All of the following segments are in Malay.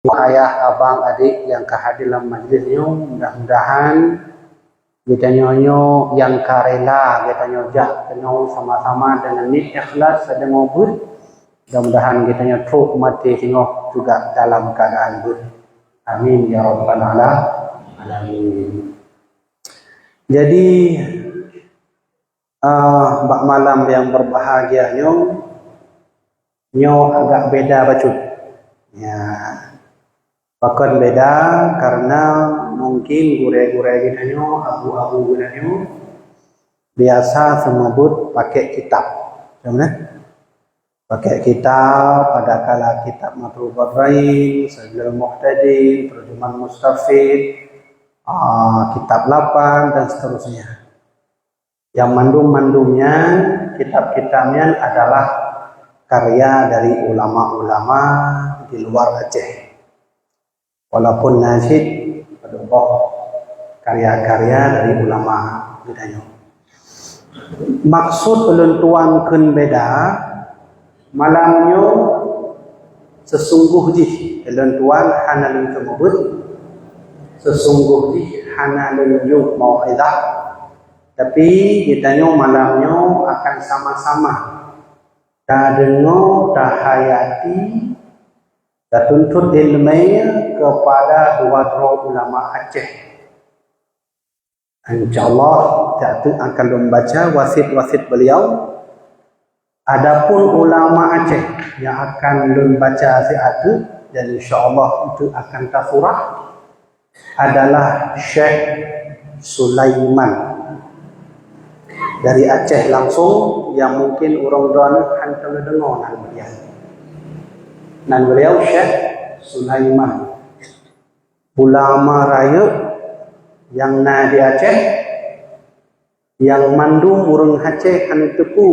ayah, abang, adik yang kehadir dalam majlis ni, mudah-mudahan kita nyonyo yang karela kita nyojak kenal sama-sama dengan niat ikhlas sedang ngobut. Mudah-mudahan kita nyotro mati tengok juga dalam keadaan good. Amin ya rabbal alamin. Jadi bak malam yang berbahagia nyo agak beda bacut. Ya. Bahkan beda karena mungkin gure-gure kita nyo, abu-abu kita nyo biasa semebut pakai kitab. Macam pakai kitab pada kala kitab Matlubat Rain, Sabilul Muhtadin, Terjemahan Mustafid, kitab 8 dan seterusnya. Yang mandum-mandumnya, kitab-kitabnya adalah karya dari ulama-ulama di luar Aceh. Walaupun nasyid berubah karya-karya dari ulama budaya. Maksud peluntuan kun beda malamnya sesungguhnya peluntuan hanalun kemubut sesungguhnya hanalun yuk mau'idah, tapi kitanya malamnya akan sama-sama dah dengar, dah hayati, dah tuntut ilmiah kepada dua ulama Aceh. InsyaAllah kita akan membaca wasit-wasit beliau. Adapun ulama Aceh yang akan membaca itu dan insyaAllah itu akan tersurah adalah Syekh Sulaiman dari Aceh langsung, yang mungkin orang dana hantar dengar nan beliau Syekh Sulaiman, ulama raya yang di Aceh, yang mandum urang Aceh anu tepu,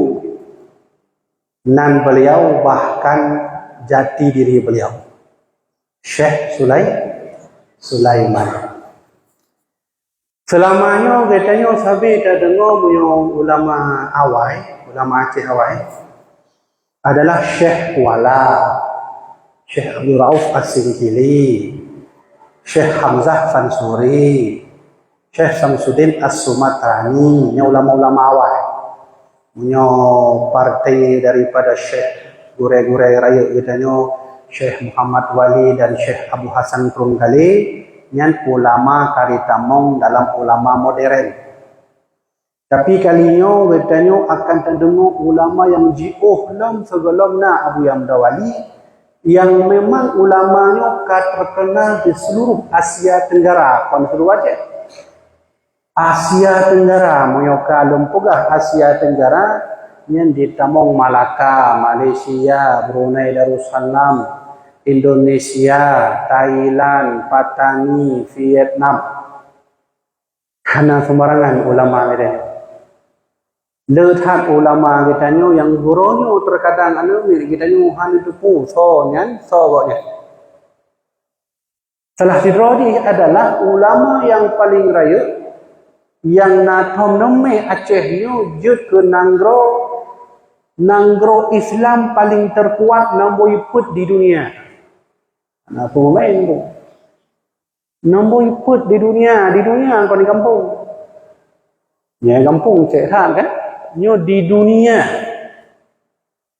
nan beliau bahkan jati diri beliau Syekh Sulaiman. Selamanya katanya sahabat dah dengar punya ulama awai, ulama Aceh awai adalah Syekh Kuala, Syekh Abdul Rauf As-Singkili, Syekh Hamzah Fansuri, Syekh Samsudin As-Sumatrani, ini ulama-ulama awal. Punya partai daripada Syekh Gure-Gure Raya katanya Syekh Muhammad Wali dan Syekh Abu Hasan Prunggali, yang ulama karitamong dalam ulama modern. Tapi kalinya katanya akan terdengar ulama yang jiuh dalam segelamna Abu Yamda Wali, yang memang ulamanya terkenal di seluruh Asia Tenggara, bukan seluruh Aceh. Asia Tenggara, moyoka lumpugah Asia Tenggara yang ditamong Malaka, Malaysia, Brunei Darussalam, Indonesia, Thailand, Patani, Vietnam. Hana sembarangan ulama mereka. Letak ulama kita ni yang gurunya terkadang anu milik kita ni han itu pu sonyan sogoknya. Salah sidrodi adalah ulama yang paling raya yang natom nome Aceh ni jut ke nanggro Islam paling terkuat nombor iput di dunia. Nah, pemain tu. Nombor iput di dunia kau di kampung. Ya kampung cek kan? Nyo di dunia.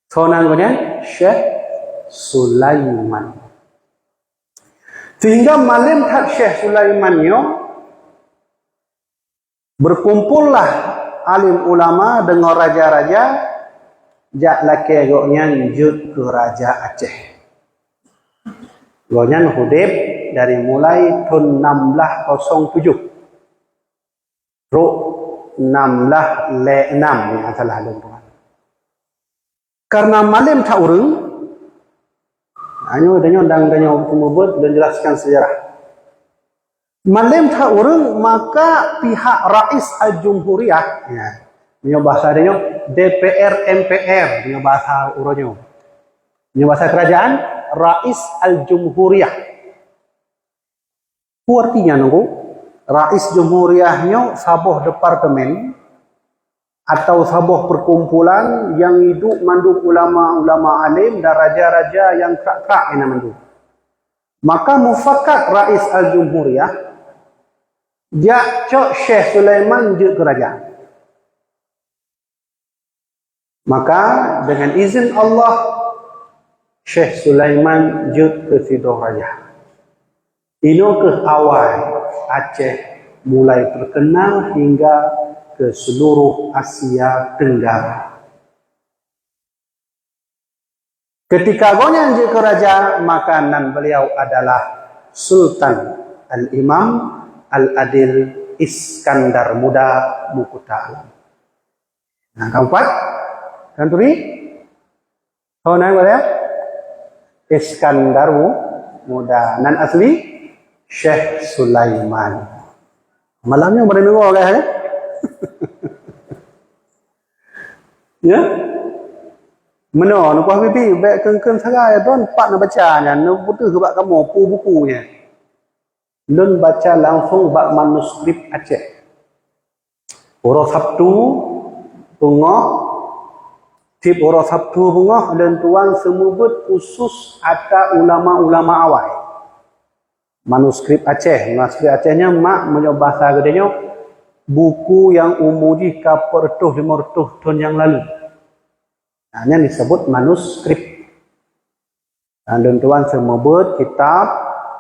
Sonan konya Syekh Sulaiman. Sehingga malam tak Syekh Sulaiman nyo berkumpullah alim ulama dengan raja-raja jak laki goknya njut ke Raja Aceh. Goknya Hudib dari mulai tahun 1607. Ruk 1606 yang salah lupa. Karena malam tak urung, hanya dan pembuat dan jelaskan sejarah. Malam tak urung, maka pihak Rais Al-Jumhuriyah, ya, punya bahasa dia DPR MPR, punya bahasa urunnya, punya bahasa kerajaan Rais Al-Jumhuriyah. Artinya nunggu Rais Jumhuriyahnya sabuh departemen atau sabuh perkumpulan yang hidup manduk ulama-ulama alim dan raja-raja yang krak-krak yang manduk. Maka mufakat Rais Al-Jumhuriyah dia cok Syekh Sulaiman je kerajaan. Maka dengan izin Allah Syekh Sulaiman je ke Sido Raja. Ini ke awal Aceh mulai terkenal hingga ke seluruh Asia Tenggara. Ketika gonya je ke raja, maka nan beliau adalah Sultan Al-Imam Al-Adil Iskandar Muda Mukuta Alam. Nah, keempat, kan turi? Oh, nah, boleh? Iskandar Muda. Nan asli Syekh Sulaiman. Malamnya boleh dengar kan? Ya? Mana nak bibi baik kengkeng sarai don pak nak bacanya nak butuh ke bak kamu bukunya. Lun baca langsung bak manuskrip Aceh. Orang Sabtu bunga tip orang Sabtu bunga dan tuan semubut khusus ada ulama-ulama awal. Manuskrip Aceh, manuskrip Acehnya mak menyoba bahasa gedenya buku yang umur di kapertuh 500 tahun yang lalu. Hanya disebut manuskrip. Dan tuan semebut kitab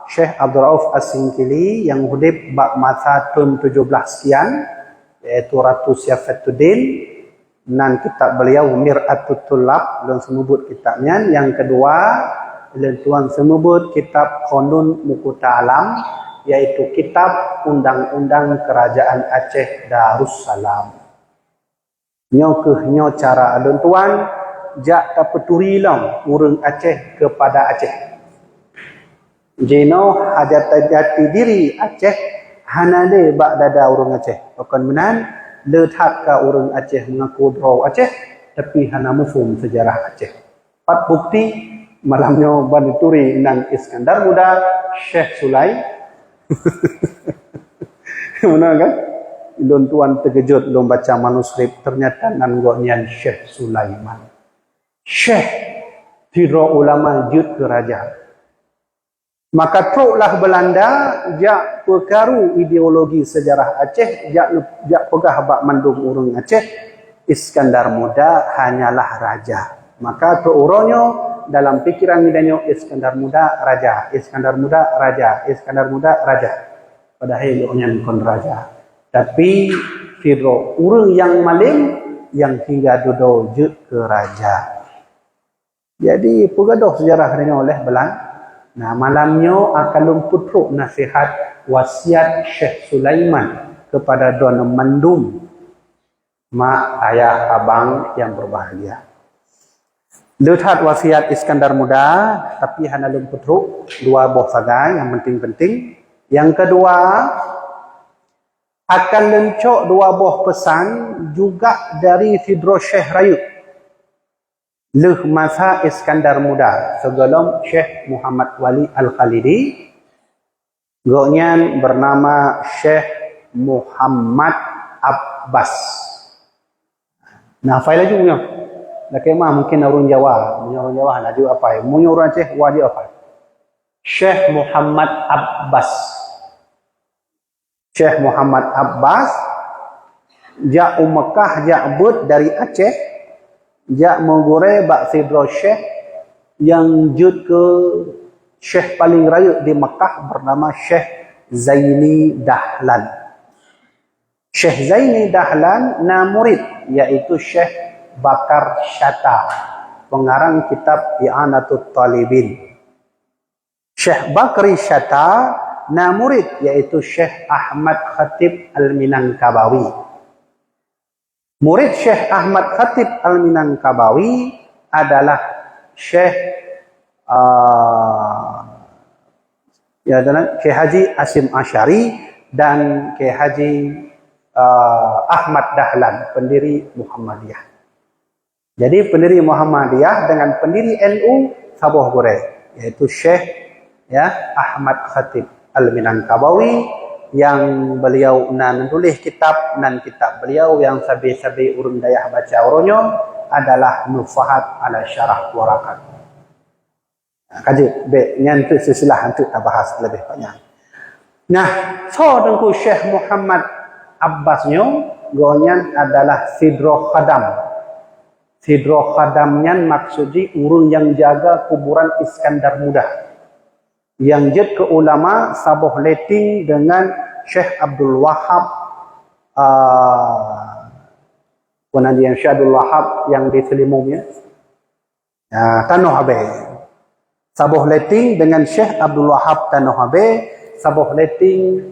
Syekh Abdul Rauf As-Singkili yang hidup bak masa tahun 17 sekian, yaitu Ratu Syafatuddin. Dan kitab beliau Mir'atut Tullab dan semebut kitabnya. Yang kedua, dan tuan semebut kitab Qanun Mukuta Alam, yaitu kitab Undang-Undang Kerajaan Aceh Darussalam. Nyo cara dan tuan jak tapeturi lang urang Aceh kepada Aceh. Jeno hajat jati diri Aceh hanade bak dada urang Aceh. Bukan menan lethat ka urang Aceh mengaku draw Aceh tapi hana mufhum sejarah Aceh. Pat bukti malamnya banituri nan Iskandar Muda Syekh Sulai. Mana kan? Don tuan terkejut don baca manuskrip ternyata nan go'nyan Syekh Sulaiman. Syekh Tidro ulama jut ke raja. Maka truklah Belanda jak perkaru ideologi sejarah Aceh, jak pegah bak mandung urang Aceh, Iskandar Muda hanyalah raja. Maka tu uronyo dalam pikiran idanya Iskandar Muda raja, Iskandar Muda raja, Iskandar Muda raja. Padahal dia kon raja. Tapi Tidro urang yang malim yang hingga dodo jut ke raja. Jadi pegaduh sejarah dengan oleh Belanda. Nah, malamnya akan lumputruk nasihat wasiat Syekh Sulaiman kepada Don Mandum, mak ayah abang yang berbahagia. Lihat wasiat Iskandar Muda, tapi hanya lumputruk dua buah sagai yang penting-penting. Yang kedua, akan lencok dua buah pesan juga dari Tidro Syekh Rayu. Leh masa Iskandar Muda sebelum Syekh Muhammad Wali Al-Khalidi, goknya bernama Syekh Muhammad Abbas. Nah, file laju punya. Dah kemah mungkin orang Jawa, orang Jawa laju apa ya? Punya orang Aceh wajib apa? Syekh Muhammad Abbas. Syekh Muhammad Abbas jak Mekah jak bud dari Aceh. Jak menggore bak Tidro Syekh yang jud ke Syekh paling raya di Mekah bernama Syekh Zaini Dahlan. Syekh Zaini Dahlan na murid yaitu Syekh Bakar Syata, pengarang kitab I'anatut Talibin. Syekh Bakri Syata na murid yaitu Syekh Ahmad Khatib Al-Minangkabawi. Murid Syekh Ahmad Khatib Al-Minangkabawi adalah Syekh Kiai Haji Asim Asy'ari dan Kiai Haji Ahmad Dahlan, pendiri Muhammadiyah. Jadi pendiri Muhammadiyah dengan pendiri NU sabuh gore, yaitu Syekh Ahmad Khatib Al-Minangkabawi, yang beliau menulis kitab dan kitab beliau yang sabi-sabi urun dayah baca uronyo adalah Nufahat ala Syarah Warakat. Kaji be nyan tu silsilah untuk kita bahas lebih banyak. Nah, so tengku Syekh Muhammad Abbas nyo gonyan adalah Sidro Khadam. Sidro Khadam nyan maksudnya urun yang jaga kuburan Iskandar Muda. Yang jet ke ulama saboh leting dengan Syekh Abdul Wahab yang Syekh Abdul Wahab yang di Selimumnya. Tanoh Habe. Saboh leting dengan Syekh Abdul Wahab Tanoh Habe, saboh leting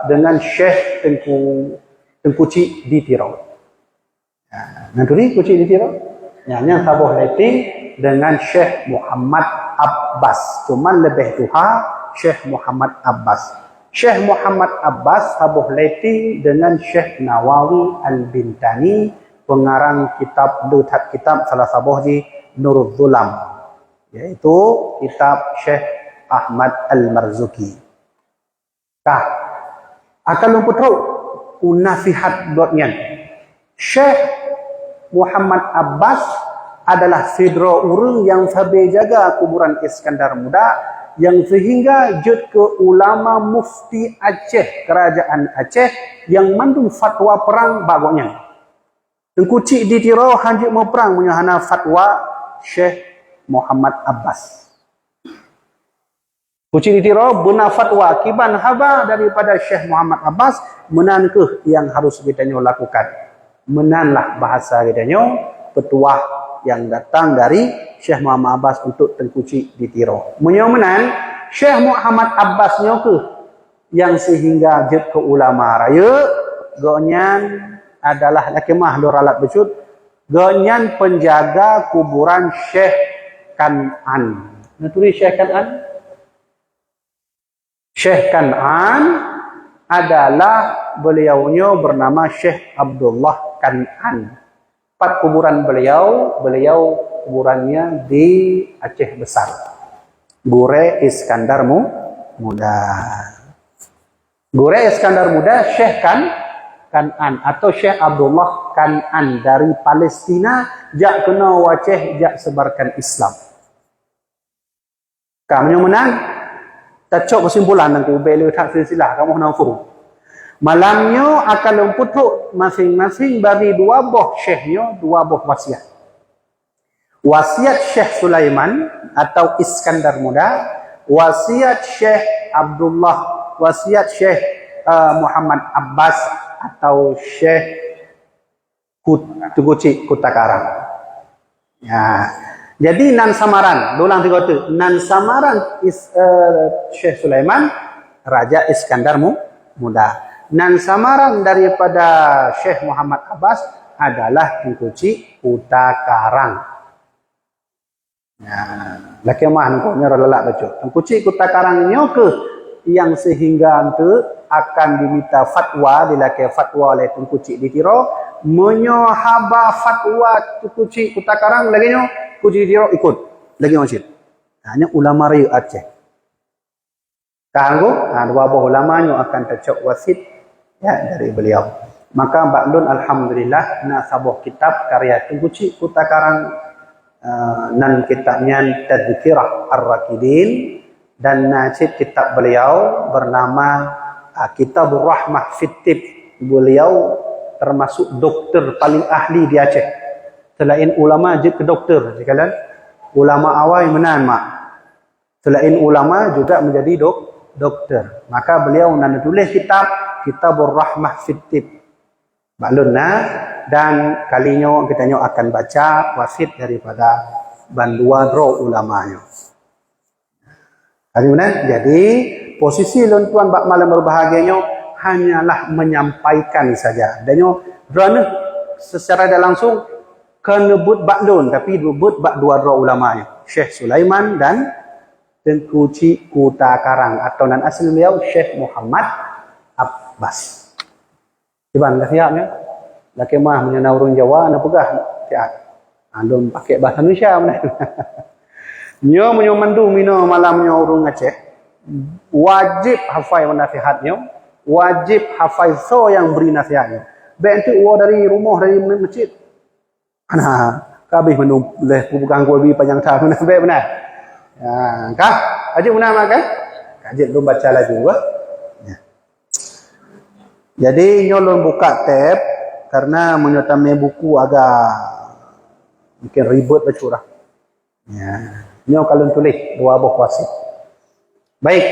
dengan Syekh Tengkuci di Tirau. Nanti Kuci di Tirau. Yang saboh leting dengan Syekh Muhammad Abbas. Cuma lebih tuha Syekh Muhammad Abbas. Syekh Muhammad Abbas saboh leting dengan Syekh Nawawi Al-Bintani, pengarang kitab salah saboh di Nurul Zulam, yaitu kitab Syekh Ahmad Al-Marzuki. Akan lumputau nasihat buatnya. Syekh Muhammad Abbas adalah sidro urung yang sabi jaga kuburan Iskandar Muda, yang sehingga jut ke ulama mufti Aceh, kerajaan Aceh, yang mandung fatwa perang bagoknya. Tengkuci di Tirau hanjuk mau perang menyahana fatwa Syekh Muhammad Abbas. Kuci di Tirau benar fatwa kiban haba daripada Syekh Muhammad Abbas, menan ke yang harus kita lakukan. Menanlah bahasa kita petuah yang datang dari Syekh Muhammad Abbas untuk Tengkuci di Tirau. Menan Syekh Muhammad Abbas ke yang sehingga jet ke ulama raya gonyan adalah lakimah luralat becut, gonyan penjaga kuburan Syekh Kan'an. Naturi Syekh Kan'an? Syekh Kan'an adalah beliaunya bernama Syekh Abdullah Kan'an. 4 kuburan beliau kuburannya di Aceh Besar. Gure Iskandar Muda. Gure Iskandar Muda Syekh Kan'an atau Syekh Abdullah Kan'an dari Palestina, jak kena waceh, jak sebarkan Islam. Kamu menang, tak cok kesimpulan nanti beliau tak silsilah kamu nafu. Malamnya akan lemputuk masing-masing bagi 2 buah syekhnya 2 buah wasiat. Wasiat Syekh Sulaiman atau Iskandar Muda, wasiat Syekh Abdullah, wasiat Syekh Muhammad Abbas atau Syekh Tengkuci Kutakarang. Ya. Jadi nan samaran, dolang 3 tu. Nan samaran Syekh Sulaiman, Raja Iskandar Muda. Nan samaran daripada Syekh Muhammad Abbas adalah Tengkuci Kutakarang. Ya, laki mah nangkoknya lalak baca. Tengkuci Kutakarangnya ke yang sehingga itu akan diminta fatwa, dilaki fatwa oleh Tengkuci di Tirau, menyohaba fatwa Tengkuci Kutakarang lagi nyo, Tengkuci di Tirau ikut lagi masjid. Hanya ulama raya Aceh. Kanggo, 2 buah ulamanya akan tercok wasit ya dari beliau. Maka Ba'lun alhamdulillah na sabuh kitab karya Tengkuci Kutakarang, nan kitabnya Tadzkirah Ar-Rakidin, dan najib kitab beliau bernama Kitabur Rahmah Fit-Tib. Beliau termasuk doktor paling ahli di Aceh. Selain ulama je ke doktor sekalian. Ulama awal menan mak. Selain ulama juga menjadi doktor. Maka beliau nan tulis Kitabur Rahmah Fit-Tib. Baklunna, dan kalinya kita akan baca wasit daripada bandua dro ulamanya. Jadi posisi lontuan bak malam berbahagianya hanyalah menyampaikan saja. Dan drone secara tidak langsung kena but baklun, tapi but bak 2 dro ulamanya, Syekh Sulaiman dan Tengkuci Kutakarang, atau nan asli beliau Syekh Muhammad Abbas. Iban dah siap ya. Laki mah menyana urun Jawa na pegah siap. Andom pakai bahasa Indonesia mana. Nyo menyomandu mino malamnya urun Aceh. Wajib hafal nasihatnya, wajib hafal so yang beri nasihatnya. Baik itu dari rumah dari masjid. Ana kabeh menum leh bukan gua bi panjang tahun baik benar. Kah? Ajak menama kan? Ajak lu baca lagi gua. Ya. Jadi nyolong buka tab karena menyotame buku agak mungkin ribet bercurah. Ya. Nyo kalau tulis dua buah wasit. Baik.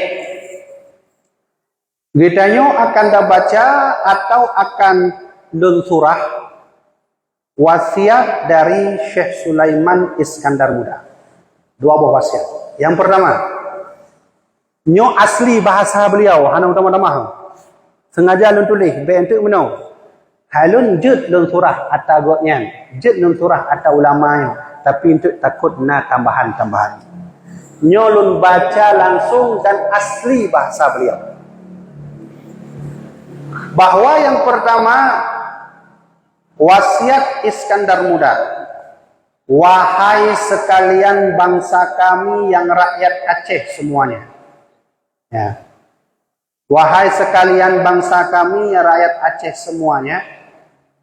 Gitanyo akan baca atau akan lun surah wasiat dari Syekh Sulaiman Iskandar Muda. Dua buah wasiat. Yang pertama, nyo asli bahasa beliau, hana utama-utama. Sengaja lun tulis, bentuk meno. Halun jud lun surah atau gotnya, jud lun surah atau ulama, tapi untuk takut na tambahan-tambahan. Nyo lun baca langsung dan asli bahasa beliau. Bahwa yang pertama, wasiat Iskandar Muda. Wahai sekalian bangsa kami yang rakyat Aceh semuanya. Ya. Wahai sekalian bangsa kami yang rakyat Aceh semuanya.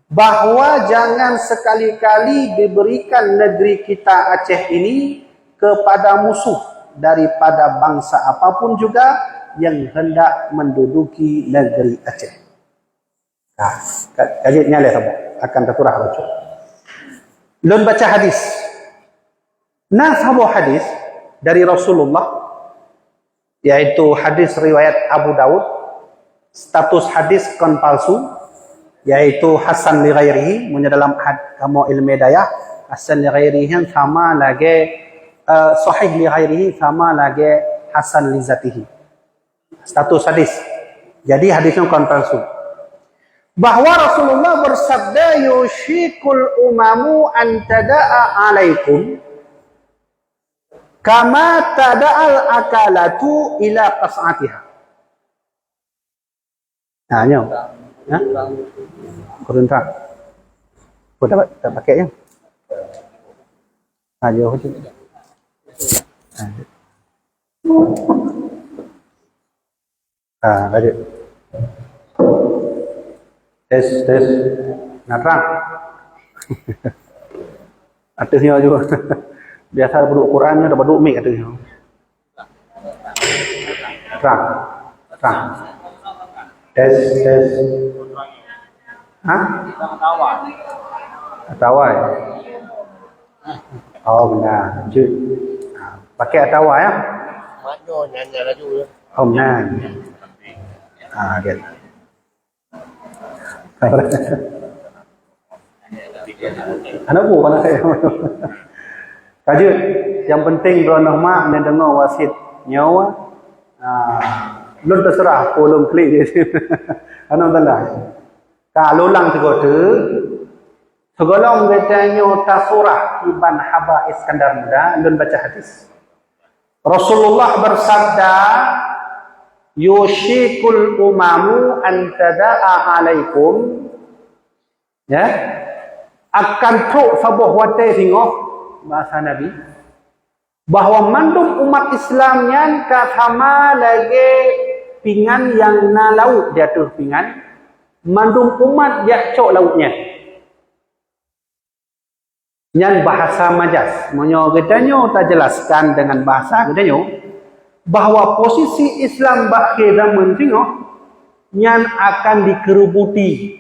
Bahwa jangan sekali-kali diberikan negeri kita Aceh ini kepada musuh daripada bangsa apapun juga yang hendak menduduki negeri Aceh. Nah, kajitnya lihat akan terkurah baca. Lun baca hadis. Nah, sahabat hadis dari Rasulullah, yaitu hadis riwayat Abu Daud, status hadis kon palsu, yaitu Hasan li ghairihi, punya dalam kamu ilmu daya, Hasan li ghairihi sama lagi sahih li ghairihi sama lagi Hasan li zatihi. Status hadis. Jadi hadisnya kon palsu. Bahwa Rasulullah bersabda yushikul umamu an tada'a alaikum kama tada'al akalatu ila qas'atiha. Nah, nyo. Ha? Kurun tak. Kau dapat tak pakai yang? Ayo je. Ada. Tes. Narang. Atasnya juga. Biasa duduk Qurannya dapat duduk mic atasnya. Terang. Tes. Hah? Atawai. Oh benar. Pakai atawai ya? Manyo nyanyi laju ya. Oh benar. Dia. Anak bu, anak saya. Kaji, yang penting doa nama dan dengar wasit nyawa. Lun terserah, kolom klik dia. Anak tanda. Kalau lang tegote, segolong betanyo tasurah iban haba Iskandar Muda, lun baca hadis. Rasulullah bersabda, yushikul umamu an tada'a alaikum, ya, akan truk sabuh wate singoh bahasa Nabi, bahwa mandum umat Islam yang kasama lagi pingan yang na laut jatuh pingan, mandum umat jak cok lautnya. Yang bahasa majas, monyo gedanyo tak jelaskan dengan bahasa gedanyo, bahwa posisi Islam bakhir zaman tengok yang akan dikerubuti.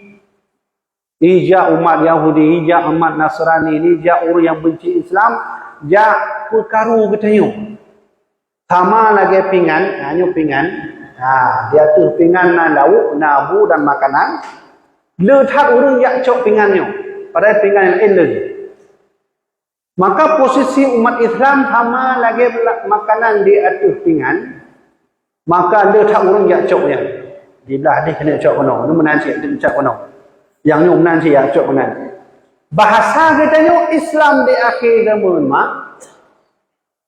Ija umat Yahudi, ija umat Nasrani, ija orang yang benci Islam, ja perkaru getanyo. Sama lagi pingan, hanya pingan. Dia tu pingan na lauk, na abu dan makanan. Letak orang yang cok pingannya. Padahal pingan yang lain. Maka posisi umat Islam sama lagi makanan di atas pinggan, maka letak orang yang coknya. Di belah dia kena cok kono, ni menanci dia cok kono. Yang ni menanci yang cok kono. Bahasa katanya Islam di akhir zaman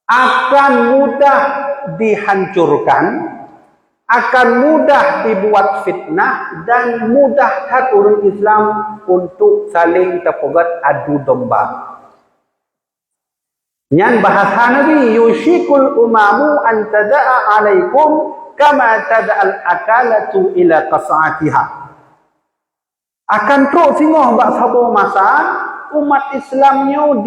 akan mudah dihancurkan, akan mudah dibuat fitnah dan mudah kat orang Islam untuk saling terpogat adu domba. Yang bahasa Nabi yushikul umamu an tada'a alaikum kama tada'al akalatu ila qas'atiha. Akan teruk singoh bak sabo masa umat Islamnya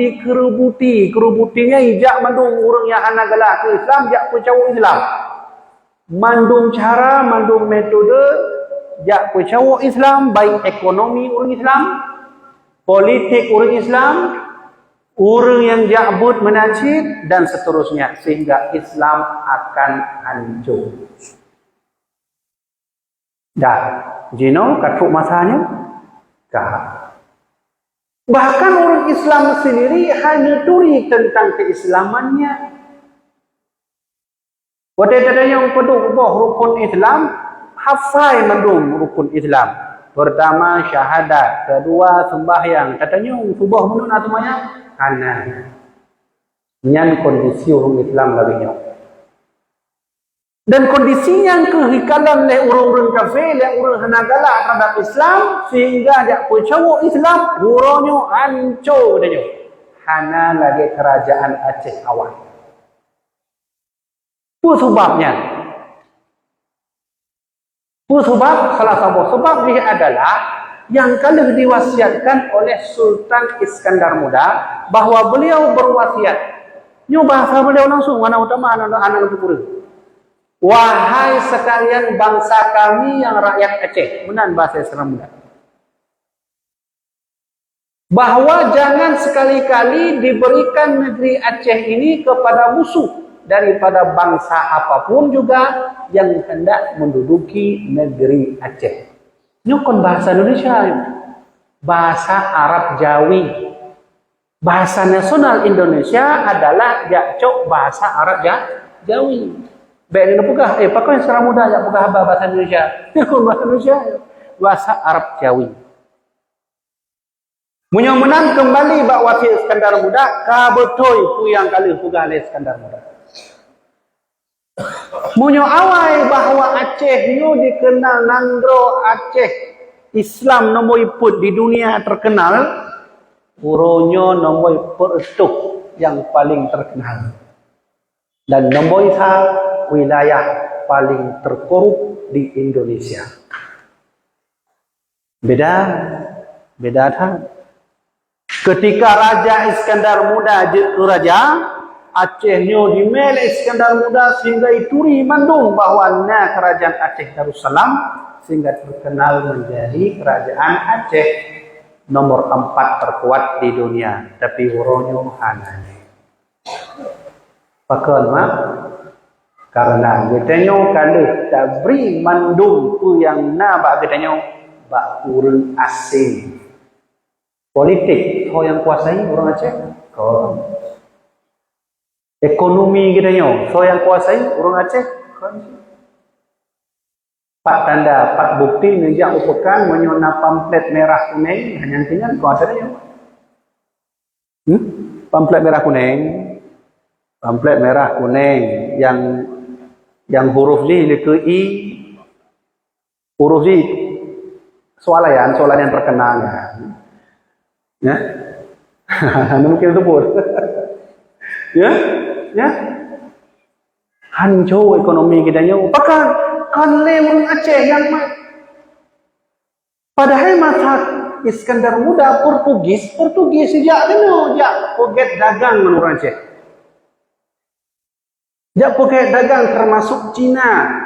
kerubutinya ijak mandung orang yang hana galak ke Islam, jak percaya Islam. Mandung cara, mandung metode, jak percaya Islam, baik ekonomi orang Islam, politik orang Islam, orang yang jakbut menajid dan seterusnya, sehingga Islam akan hancur. Dan jino katuk masanya kah. Bahkan orang Islam sendiri hanya turi tentang keislamannya. Wadai yang peduk rukun Islam, hafai mandung rukun Islam. Pertama syahadat, kedua sembahyang. Katanya subah menun semuanya kanan. Nyan kondisi orang Islam laginya. Dan kondisi yang kehikalan oleh orang-orang kafir, oleh orang hanagala terhadap Islam, sehingga dia percaya Islam, buronyo hancur dia. Hana lagi kerajaan Aceh awal. Apa sebabnya? Apa sebab? Salah satu sebab dia adalah yang kali diwasiatkan oleh Sultan Iskandar Muda, bahwa beliau berwasiat. Ini bahasa beliau langsung, mana utama anak-anak lebih. Wahai sekalian bangsa kami yang rakyat Aceh, benar bahasa Islam muda. Bahwa jangan sekali-kali diberikan negeri Aceh ini kepada musuh daripada bangsa apapun juga yang hendak menduduki negeri Aceh. Ini kan bahasa Indonesia, bahasa Arab Jawi. Bahasa nasional Indonesia adalah jakcok bahasa Arab Jawi. Baik ini pegah, pakai secara mudah ya pegah bahasa Indonesia. Bahasa Indonesia, bahasa Arab Jawi. Menang kembali bak wasi Iskandar Muda, kabetoy ku yang kali pegah oleh Iskandar Muda. Awai bahwa Aceh nyo dikenal Nangro Aceh Islam nombor iput di dunia terkenal, puronyo nombor pertuk yang paling terkenal. Dan nombor wilayah paling terkorup di Indonesia. Beda tak? Ketika Raja Iskandar Muda raja, Aceh nyo dimel Iskandar Muda sehingga ituri mandung bahwa na kerajaan Aceh Darussalam, sehingga terkenal menjadi kerajaan Aceh nomor 4 terkuat di dunia. Tapi wuronyo hanane. Pakai mak? Karena katanya kalau tak beri mandung tu yang na bak katanya bak urang asing. Politik kau yang kuasai orang Aceh. Kau. Ekonomi katanya kau yang kuasai orang Aceh. Kau. Pak tanda, pak bukti nejak upakan menyona pamflet merah kuning hanya tinggal kau katanya. Pamflet merah kuning. Pamflet merah kuning yang huruf Z ke I, huruf Z soalan yang terkenal ya. Mungkin itu pun ya hancur ekonomi kita nya. Bahkan kan orang Aceh yang padahal masa Iskandar Muda Portugis sejak dulu jak poget dagang menurut Aceh. Jak poget dagang termasuk Cina.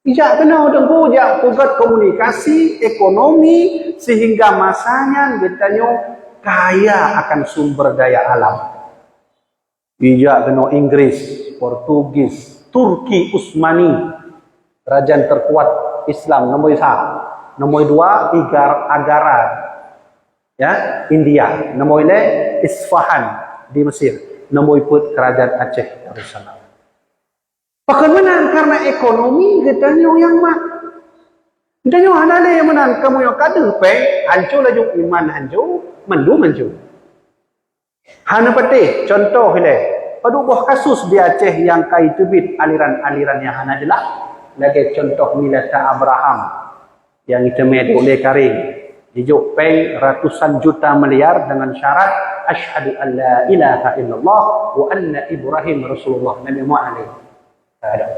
Jak kena tunggu jak poget komunikasi, ekonomi, sehingga masanya getanya kaya akan sumber daya alam. Jak kena Inggris, Portugis, Turki Utsmani, kerajaan terkuat Islam nomor 1. Nomor 2 Agara, ya, India. Nomor 4 Isfahan di Mesir. Nomor 4 kerajaan Aceh Darussalam. Bagaimana? Karena ekonomi katanya yang mak. Katanya ada yang menang kamu yang kader pe, hancur laju iman hancur, mandu. Hana peti contoh ile. Pada buah kasus di Aceh yang kai tubit aliran-aliran yang hana jelas. Lagi contoh milata Abraham yang ditemet oleh Karim. Dijuk pay ratusan juta miliar dengan syarat asyhadu an la ilaha illallah wa anna Ibrahim Rasulullah. Nabi Muhammad ada.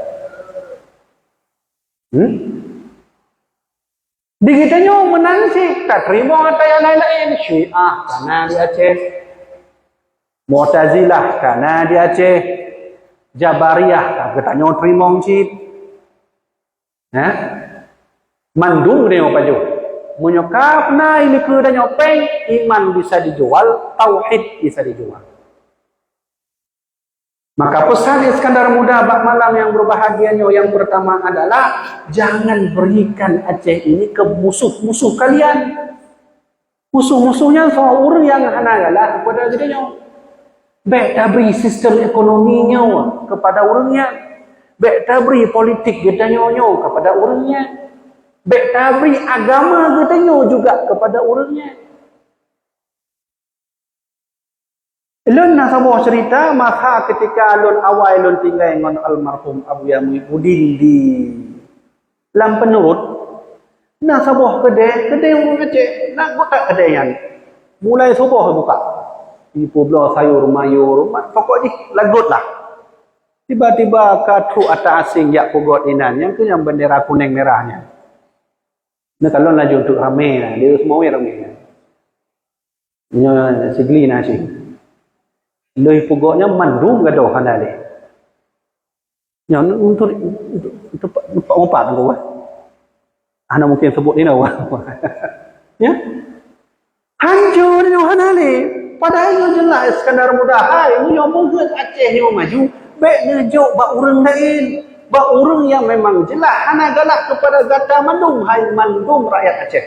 Digitanya menansik, tak terima kata yang lain-lain. Syiah karena di Aceh, Mu'tazilah karena di Aceh, Jabariyah tak katanya terima cip. Mandung dia baju. Menyokap na ini ke dan nyopeng, iman bisa dijual, tauhid bisa dijual. Maka pesan Iskandar Muda bak malam yang berbahagianya yang pertama adalah jangan berikan Aceh ini ke musuh-musuh kalian. Musuh-musuhnya soal orang yang hanagalah kepada dirinya. Baik beri sistem ekonominya kepada orangnya. Baik beri politik gedanya kepada orangnya. Baik beri agama gedanya juga kepada orangnya. Lun nak sebuah cerita masa ketika lun awal lun tinggal dengan almarhum Abu Ya Muhyiddin di Lam Penurut. Nak sebuah kedai orang Aceh nak buka kedai yang mulai subuh buka. Ibu belah sayur mayur, pokoknya lagut lah. Tiba-tiba katu atas asing jak pogot inan yang tu yang bendera kuning merahnya. Nah kalau laju untuk ramai lah, dia semua ramai. Ini segli nasi. Loi pugoknya mandum gadoh kanale. Yang untuk empat tu wah. Ana mungkin sebut ini wah. Ya. Hancur ni kanale. Padahal jelas Iskandar Muda hai ni yang mungkin Aceh ni maju, baik ngejuk bak urang lain. Bak urang yang memang jelas ana galak kepada gata mandum hai mandum rakyat Aceh.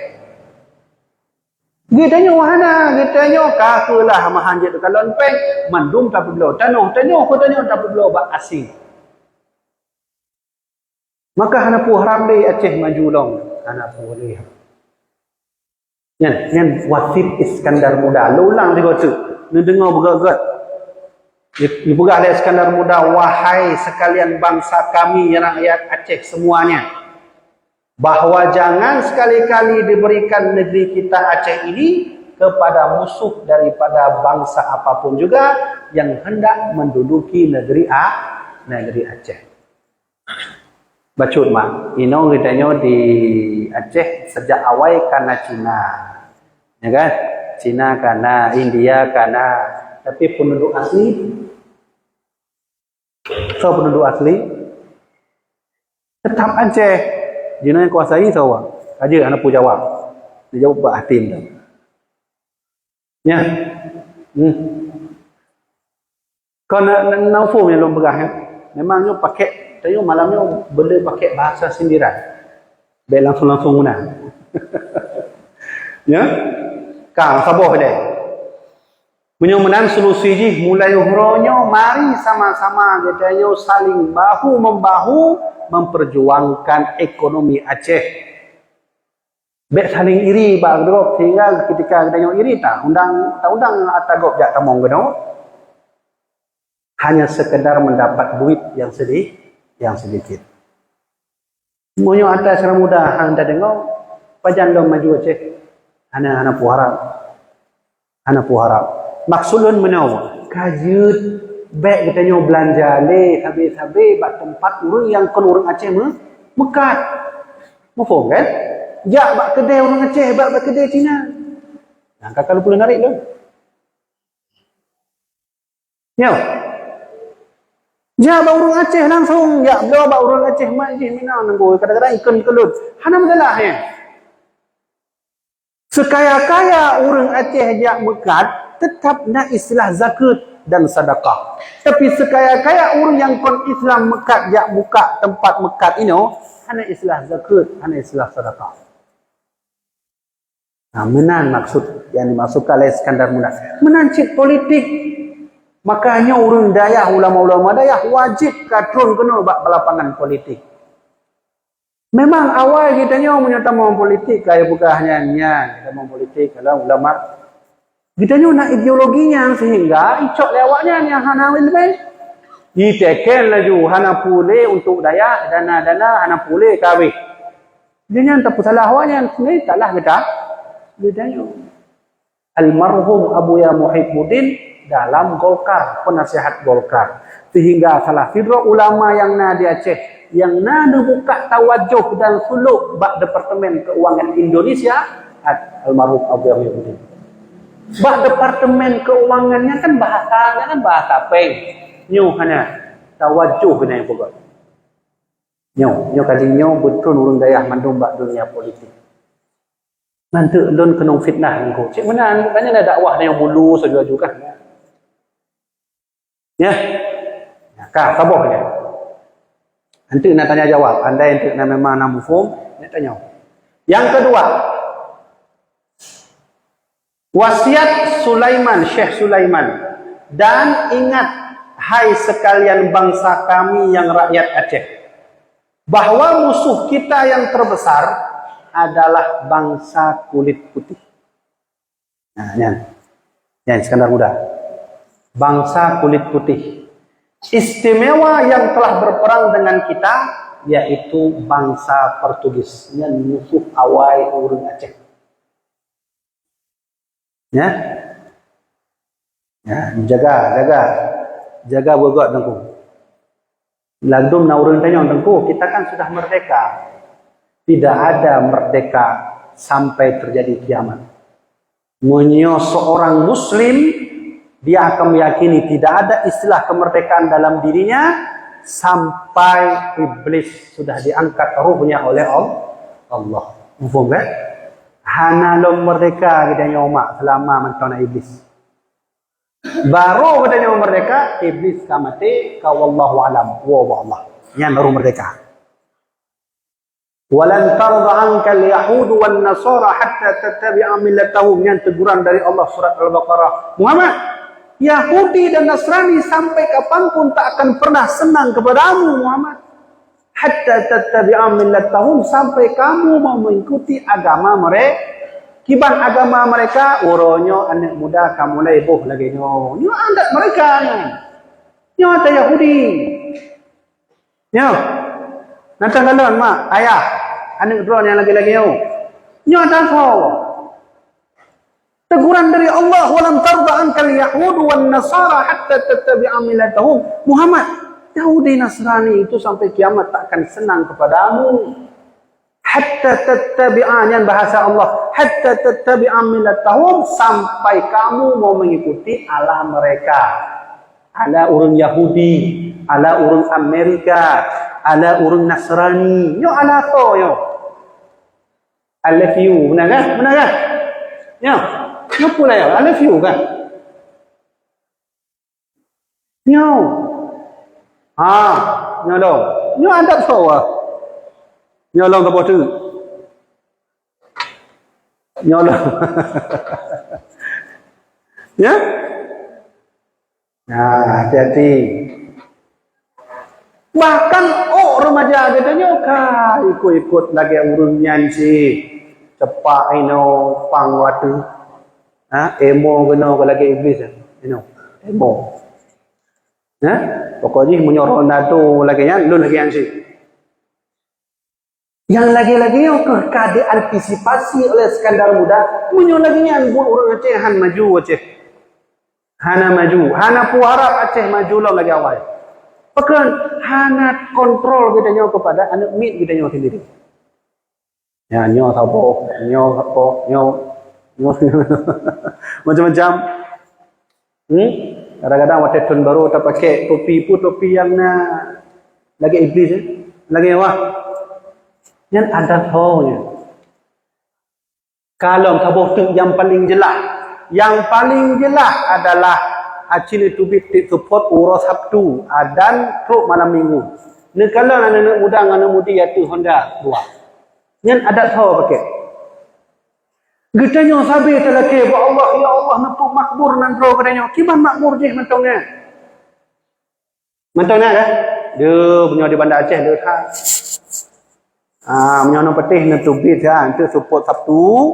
Gitanya wahana, gitanya kakulah mahanjit kalau peng mandum tak belau tanah ko tanah tak belau bak asing. Maka hana pu harap dei Aceh maju long, hana pu boleh. Yan Wasif Iskandar Muda, ulang tiga tu. Ni dengar begat-begat. Ni pegah oleh Iskandar Muda, wahai sekalian bangsa kami rakyat Aceh semuanya. Bahawa jangan sekali-kali diberikan negeri kita Aceh ini kepada musuh daripada bangsa apapun juga yang hendak menduduki negeri Aceh. Bacut mak, inong kitanya di Aceh sejak awal karena Cina, ya kan? Cina karena India karena, tapi penduduk asli, penduduk asli tetap Aceh. Jina yang kuasai sawa. Aja anak pu jawab. Dia jawab Pak Hatim tu. Ya. Kau nak form yang lom pegah ya. Memangnya pakai tayo malamnya boleh pakai bahasa sindiran. Baik langsung guna. Ya. Kang saboh dia. Menyomenan solusi ji mulai uhronyo mari sama-sama kita saling bahu membahu memperjuangkan ekonomi Aceh. Baik saling iri bak drop sehingga ketika kita iri tak undang atagop jak tamong geno. Hanya sekedar mendapat duit yang sedikit. Semuanya atas orang muda anda tengok pajan dong maju Aceh. Hana puharap. Maksudun menau kajut baik katanya belanja le habis bak tempat orang yang kon orang Aceh mekat. Mau faham kan? Jak bak kedai orang Aceh bak kedai Cina. Nah, kakak lu boleh narik lu. Ya. Jak bak orang Aceh langsung, jak bela bak orang Aceh majlis minang nanggo kadang-kadang ikon kelut. Hana madalah ya. Sekaya-kaya orang Aceh jak mekat tetap nak istilah zakat dan sedekah. Tapi sekaya-kaya orang yang kon Islam mekat jak buka tempat mekat ini, hanya istilah zakat, hanya istilah sedekah. Nah, menan maksud yang dimaksudkan oleh Iskandar Muda. Menancip politik. Makanya orang dayah, ulama-ulama dayah wajib kadrun kena bak lapangan politik. Memang awal kita punya tamang politik, kaya bukan hanya tamang politik kalau ulama kita nak ideologinya sehingga icok lewatnya yang hana lebih. Diteken laju hana pule untuk daya dana hana pule kawin. Jangan tak salah awalnya ni taklah kita. Bedanya almarhum Abu Ya Muhyiddin dalam Golkar, penasihat Golkar. Sehingga salah sidra ulama yang na di Aceh, yang na buka tawajuh dan suluk bak Departemen Keuangan Indonesia, almarhum Abu Yahya. Bak Departemen Keuangannya kan bahasanya kan bahasa peng. Nyu hanya tawajuh kena yang pokok. Nyu kali betul urang dayah mandum bak dunia politik. Nanti lon kena fitnah engko. Cik mana tanya ada dakwah yang bulu saja juga. Ya. Kah sabar dia. Nanti nak tanya jawab. Anda yang nak memang nak mufhum, nak tanya. Yang kedua, wasiat Sulaiman, Syekh Sulaiman. Dan ingat, hai sekalian bangsa kami yang rakyat Aceh, bahwa musuh kita yang terbesar adalah bangsa kulit putih. Nah, yang sekadar mudah. Bangsa kulit putih. Istimewa yang telah berperang dengan kita, yaitu bangsa Portugis. Yang musuh awal urang Aceh. Ya, jaga bogok tengku. Landum na urang tanya tengku, kita kan sudah merdeka. Tidak ada merdeka sampai terjadi kiamat. Menyo seorang muslim, dia akan meyakini tidak ada istilah kemerdekaan dalam dirinya sampai iblis sudah diangkat ruhnya oleh Allah. Faham kan? Hana lom merdeka kita nyomak selama mentona iblis. Baru kita nyomak merdeka, iblis kamati ka wallahu alam. Wa Allah. Yang baru merdeka. Walan tarda anka al-yahud wan nasara hatta tattabi'a millatahum. Yang teguran dari Allah surat Al-Baqarah. Muhammad, Yahudi dan Nasrani sampai kapanpun tak akan pernah senang kepadamu Muhammad. Hatta tattabi'a millatahum, sampai kamu mau mengikuti agama mereka. Kiban agama mereka, uronyo anak muda kamu leboh lagi nyo. Nyo adat mereka nyo. Nyo ada Yahudi. Nyo. Nanti galon mak, ayah, anak drone yang lagi-lagi nyo. Nyo ada so. Teguran dari Allah, walam tarda ankal yahud wan nasara hatta tattabi'a millatahum. Muhammad, Yahudi Nasrani itu sampai kiamat tak akan senang kepadamu. Hatta tattabi'a, yang bahasa Allah, hatta tattabi'a millatahum, sampai kamu mau mengikuti ala mereka. Ala urang Yahudi, ala urang Amerika, ala urang Nasrani. Yo ala to yo. I love you, benar kan? Benar kan? Yo. Yo pula ya, I love you kan? Yo. Nyo dong. Nyo ada so ah. Nyolong ke botu. Nyolong. Ya? Nah, hati-hati. Bahkan remaja katanya ikut lagi urun nyanci. Cepak pang watu. Emo kena lagi iblis emo. Pokoknya menyorong Ronaldo lagi lu lagi nyanci. Yang lagi-lagi yang kade antisipasi oleh Skandar Muda, munyo lagi yang orang Aceh han maju Aceh. Hana maju, hana puharap Aceh maju lo lagi awal. Pekan hana kontrol kita nyo kepada anak mit kita nyo sendiri. Ya nyo tapo, nyo macam-macam. Kadang-kadang waktu tahun baru tak pakai topi yang lagi iblis lagi wah. Yang ada taunya. Kalau tabuh yang paling jelas adalah acil itu bit support urus Sabtu dan truk malam Minggu. Ni kalau anak muda dengan mudi yaitu Honda 2. Yang ada tahu pakai. Getanya sabi telake ba Allah ya Allah nepuk makmur nan ro katanya. Kiban makmur je mentongnya. Mentongnya kan? Dia punya di Bandar Aceh dia tak. Menyono petih netubit ya, itu support Sabtu,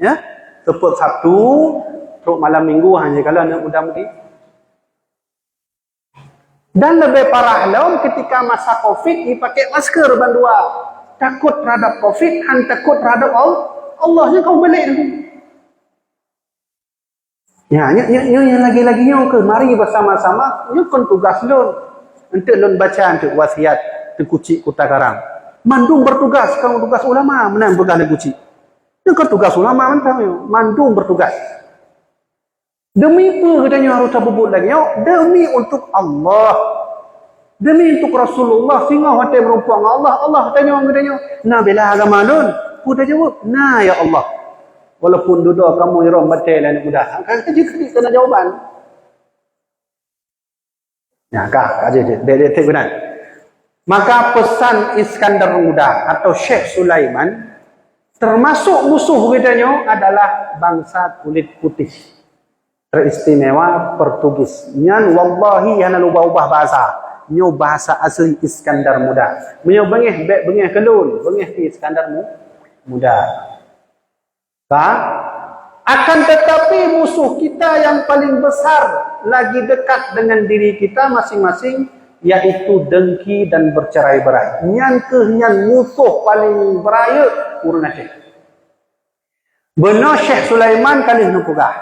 ya. Support Sabtu, truk malam Minggu hanya kalau anak muda-mudi. Dan lebih parah lagi ketika masa Covid dipakai masker bandua. Takut terhadap Covid, takut terhadap Allahnya kau balik tu. Ya, yang lagi-laginya ke mari bersama-sama, nyukun tugas lun. Untuk lun baca untuk wasiat tengkucik kuta karang. Mandung bertugas, kamu tugas ulama menang tugas tengkucik. Itu tugas ulama mentang yo. Mandung bertugas. Demi apa katanya harus terbubut lagi? Yo, demi untuk Allah. Demi untuk Rasulullah sehingga hati merumpang Allah. Allah tanya orang katanya, "Nah bela agama lun?" Aku dah jawab, "Nah ya Allah." Walaupun duduk kamu iram batal dan mudah. Kan kedik kena jawaban. Ya, kah dia benar. Maka pesan Iskandar Muda atau Syekh Sulaiman termasuk musuh katanya adalah bangsa kulit putih. Teristimewa Portugis. Nyan wallahi hana ubah-ubah bahasa. Nyo bahasa asli Iskandar Muda. Menyo bengih kelun, bengih ke Iskandar Muda. Akan tetapi musuh kita yang paling besar lagi dekat dengan diri kita masing-masing yaitu dengki dan bercerai-berai. Nyan musuh paling beraya urun Aceh. Benar Syekh Sulaiman kali nupugah.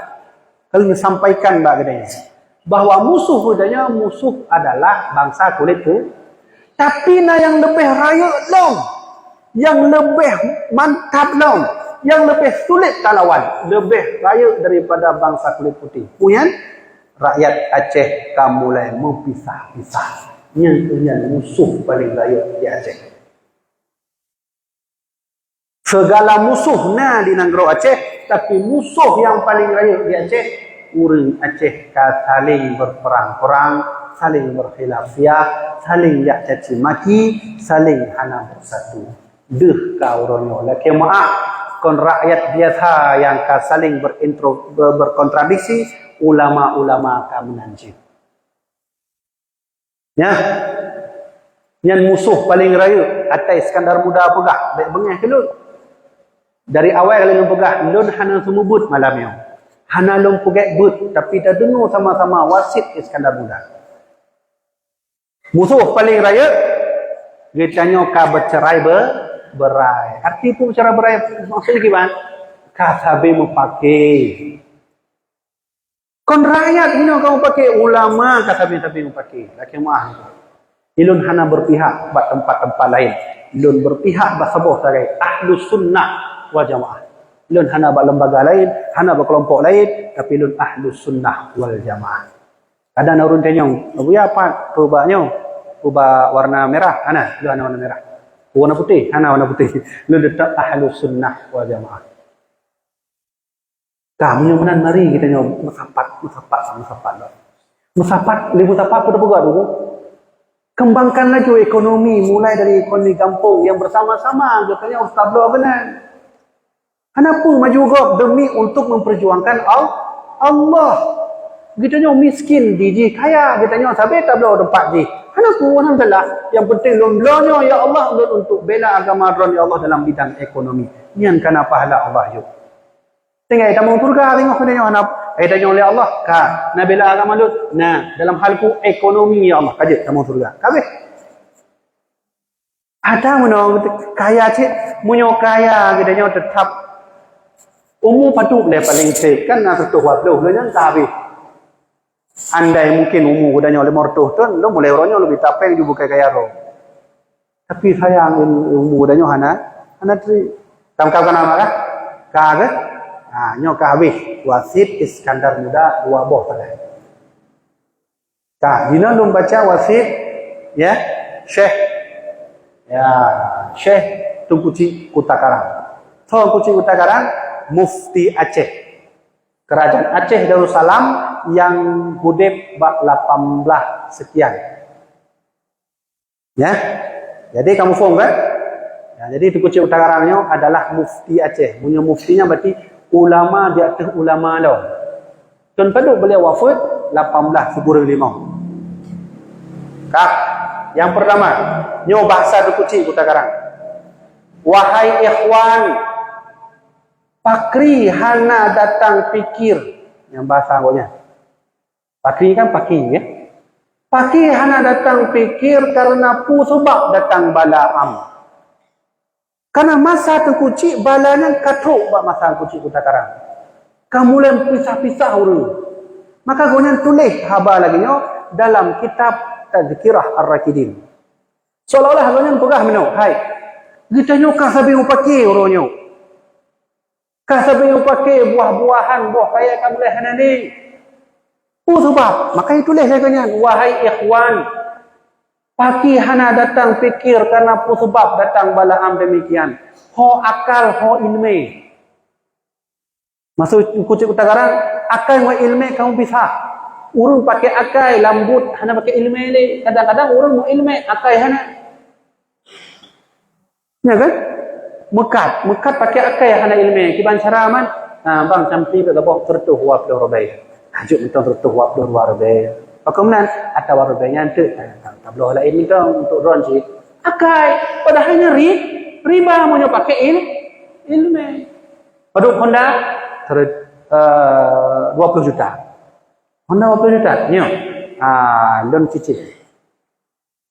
Kali sampaikan bagadanya bahwa musuh budaya musuh adalah bangsa kulit tu. Tapi yang lebih raya long, yang lebih mantap long, yang lebih sulit talawan, lebih raya daripada bangsa kulit putih. Punya rakyat Aceh kamu mulai mempisah-pisah. Yang musuh paling raya di Aceh. Segala musuh di negara Aceh, tapi musuh yang paling raya di Aceh, urang Aceh saling berperang-perang, saling berkhilafiyah, saling yak caci maki, saling hana bersatu. Deh kau ronyo. Laki maaf, kon rakyat biasa yang saling berkontradiksi, ulama-ulama kamu nanti. Ya, yang musuh paling raya atas Iskandar Muda pegah, baik bengah ke lu. Dari awal kali lu pegah, lun hana semubut malam yang. Hana lun pegah but, tapi dah dengar sama-sama wasit Iskandar Muda. Musuh paling raya, dia tanya ka bercerai berai. Arti itu bercerai berai maksudnya gimana? Ka sabi memakai. Kon rakyat ini kamu pakai ulama ka sabi memakai. Laki maah. Ilun hana berpihak buat tempat-tempat lain. Ilun berpihak bahaboh sagai Ahlus Sunnah wal Jamaah. Ilun hana buat lembaga lain, hana buat kelompok lain, tapi ilun Ahlus Sunnah wal Jamaah. Kadang urun tenyong, "Abu ya apa perubahannya?" Ubah warna merah, hana lu hana warna merah. Warna putih, hana warna putih. Lu tetap Ahlus Sunnah wal Jamaah. Kami menan mari kita nyo mesapat. Mesapat libu tapak pada buat dulu. Kembangkan lagi ekonomi, mulai dari ekonomi kampung yang bersama-sama katanya ustaz beliau benar. Kenapa maju gop demi untuk memperjuangkan Allah. Gitanya miskin biji kaya, gitanya sampai tak beliau tempat ji. Kenapa alhamdulillah yang penting lon-lonyo ya Allah lon untuk bela agama ron ya Allah dalam bidang ekonomi. Nian kana pahala Allah yo. Tengah kita mau surga tengok katanya anak tanya oleh Allah ka na bela agama lu. Nah, dalam halku ekonomi ya Allah kaje kita mau surga. Kabeh. Ada menong kaya cik, munyo kaya gitanya tetap umum patu le paling cek kan na tuh wablo lu yang kabeh. Andai mungkin umur udahnya oleh mortuh tu, lo mulai orangnya lebih tapeng juga kayak ro. Tapi sayang umur udahnya hana tri. Kamu nama kah? Kagak? Ah, nyok habis. Wasit Iskandar Muda waboh pada. Kah, dina lu baca wasit, ya, Syekh Tungkuci Kutakarang. Tungkuci Kutakarang, Mufti Aceh. Kerajaan Aceh Darussalam yang hudib 18 sekian. Ya. Jadi kamu faham kan? Ya, jadi Tungkuci Kutakarangnya adalah mufti Aceh. Punya muftinya berarti ulama di atas ulama dah. Tuan Paduk beliau wafat 18 Februari 5. Kak, yang pertama, nyo bahasa Tungkuci Kutakarang. Wahai ikhwan, Pakri hana datang pikir. Yang bahasa Arabnya. Pakri kan pakri ya. Pakri hana datang pikir karena sebab datang balaam. Karena masa Tungkuci balanya katruk buat masa Tungkuci Kutakarang. Kamu mulai pisah-pisah urut. Maka gonya tulis haba lagi nyo dalam kitab tadhkirah ar-rakidin. Seolah-olah agaknya pegah meno. Hai. Kita nyokah sabi upaki uronyo. Ka sabi upaki buah-buahan, buah kaya ka boleh hanani. Sebab, maka itulah saya wahai ikhwan, paki hana datang fikir karena sebab datang balaam demikian. Ho akal, ho ilmi. Maksud kucing utagaran, akal wa ilmi kamu bisa. Urung pakai akal, lambut, hana pakai ilmi ni. Kadang-kadang urung mau ilmi, akal hana. Ya kan? Mekat pakai akal hana ilmi. Kiban cara aman, bang campi bergabung tertuh wap dah robai. Hajuk minta tertuh wap dah robai. Kemudian atau warubainya tu, tabloh lain ni kan untuk ron sih. Akal, padahalnya riba mau pakai ilmi. Padahal Honda 20 juta. Honda 20 juta. Nyo. Loan cicil.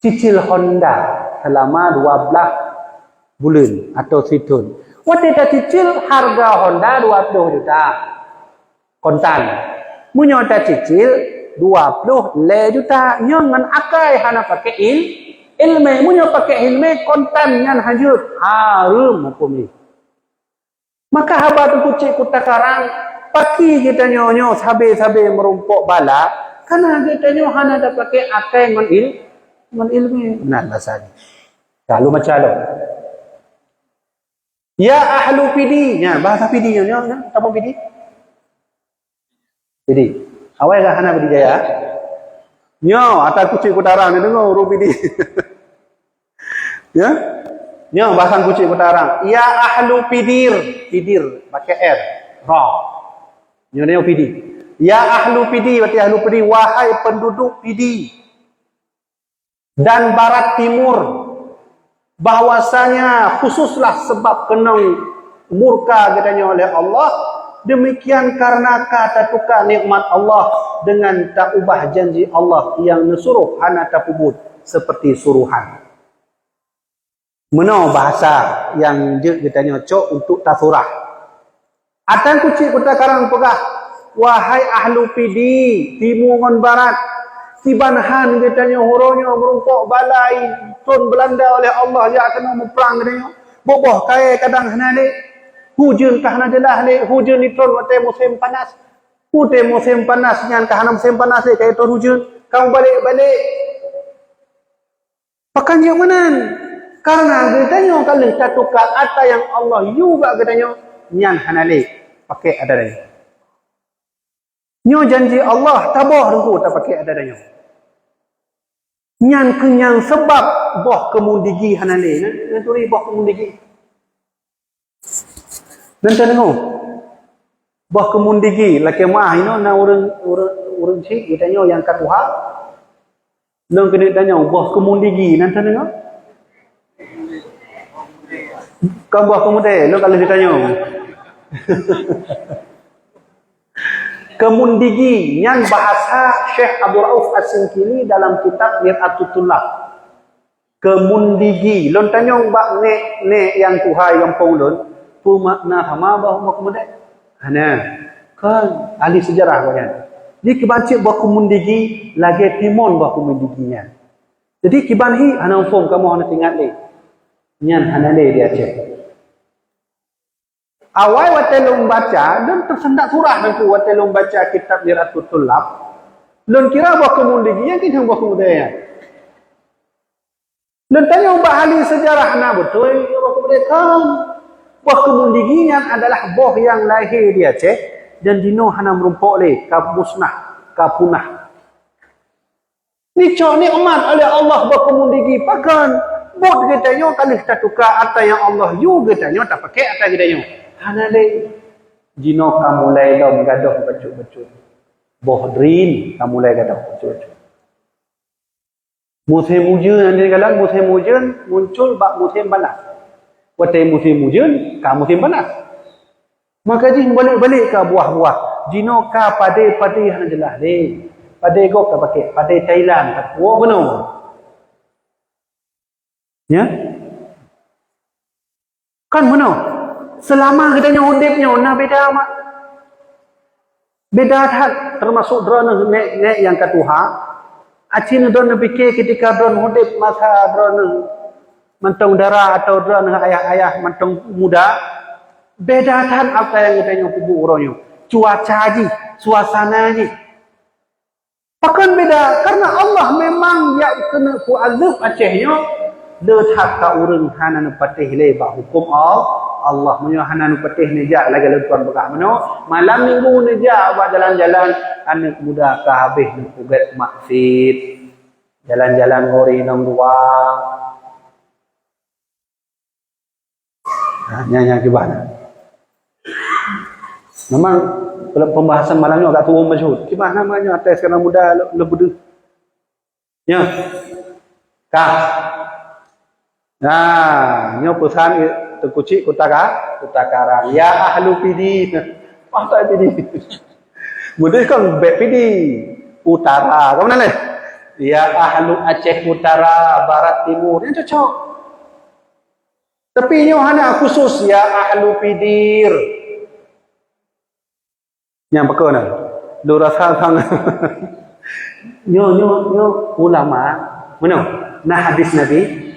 Cicil Honda selama 12 bulan atau setahun. Waktu kita cicil harga Honda 20 juta. Kontan. Munyo ta cicil 20 juta. Nyo ngan akai hana pakai ilmi. Munyo pakai ilmi kontan nyan hajut. Harum hukum ni. Maka haba tu kucik kuta karang paki kita nyonyo sabe-sabe merumpok bala karena kita nyo hana dah pakai akai ngan ilmi. Benar bahasa ni. Kalau macam lo. Ya ahlu pidi. Ya, bahasa pidi nyo apa pidi? Pidi. Awak dah hana pidi jaya. Nyo atas kucik kuta karang ni dengar uru pidi. Ya? Nyo bahasa kucing kutarang. Ya ahlu pidir. Pidir pakai R. Ra. Nyo nyo pidi. Ya ahlu pidi. Berarti ahlu pidi. Wahai penduduk pidi. Dan barat timur. Bahwasanya khususlah sebab kenang murka katanya oleh Allah. Demikian karena kata tukar nikmat Allah. Dengan tak ubah janji Allah. Yang nesuruh hana tapubut. Seperti suruhan. Meno bahasa yang kita nyocok untuk tasurah. Atan kucik kuta karang pegah. Wahai ahlu pidi, timungon barat. Tibanhan kita nyohoronyo merumpok balai. Tun Belanda oleh Allah. Ya kena memperang katanya. Boboh kaya kadang hanale. Hujan kahana jelah le. Hujan ni tun waktu musim panas. Waktu musim panas. Nyan kahana musim panas le. Kaya tun hujan. Kamu balik-balik. Pakan yang mana? Karena katanya kalau kita tukar apa yang Allah juga katanya nyan hanale pakai ada dia. Nyo janji Allah tabah rengku tak pakai ada dia. Nyan kenyang sebab boh kemundigi hanale. Nanti boh kemundigi. Nanti dengar. Boh kemundigi laki mah ino na urang cik katanya yang katuha. Nang kena tanya boh kemundigi nanti dengar. Kau buah kemudian, lo kalau ditanya. Kemundigi, yang bahasa Syekh Abu Rauf As-Sinkili dalam kitab Mir'atut Tullab. Kemundigi, lo tanya mbak ne yang tuhai yang pulun, tu makna sama bahawa kemudian. Hana, kan ahli sejarah kan. Jadi kebaca buah kemundigi lagi timon buah kemundiginya. Jadi kibanhi hana form kamu hana tinggal ni. Nyan hanale dia cek. Awal watelung baca dan tersendak surah nanti watelung baca kitab Mir'atut Tullab. Lun kira buah kemundigi yang kita buah kemudian. Lun tanya mbak ahli sejarah na betul buah kemudian kan. Buah kemundiginya adalah buah yang lahir dia cek dan dino hana merumpok le ka musnah ka punah. Ni cok ni umat oleh Allah buah kemundigi pakan. Bot katanya kalau kita tukar apa yang Allah you katanya tak pakai apa katanya. Hanale jino kamu mulai dah gaduh becut-becut. Bohdrin kamu mulai gaduh becut-becut. Musim hujan nanti kalau musim hujan muncul bak musim panas. Waktu musim hujan ka musim panas. Maka jin balik-balik ke buah-buah. Jino ka pade-pade hana jelah le. Pade gok tak pakai, pade Thailand tak kuat benar. Ya? Kan mana? Selama katanya hudipnya, nah beda amat. Beda tak termasuk drone nek yang katuha. Acin don fikir ketika don hudip masa don mentong darah atau don ayah-ayah mentong muda beda tan apa yang kita pupu uronyo. Cuaca ji, suasana ji. Pakan beda karena Allah memang ya kena ku azab Acehnya letak ka urang hanan patih le ba hukum Allah menyo hanan patih ni ja lagi letuan bekah meno malam minggu ni ja buat jalan-jalan anak muda ka habis ni pugat maksud jalan-jalan ngori nang ruang nyanyi gimana memang pembahasan malamnya agak turun masyhur gimana namanya atas sekarang muda lebudu ya kah nah, nyo pesan terkucik kutakarang. Ya ahlu pidi. Wah tak pidi. Mudah kan bek pidi. Utara. Kamu mana? Ya ahlu Aceh Utara, Barat, Timur. Yang cocok. Tapi nyo hana khusus ya ahlu pidir. Yang bekana. Lu rasa sang. Nyo ulama. Mana? Nah hadis Nabi.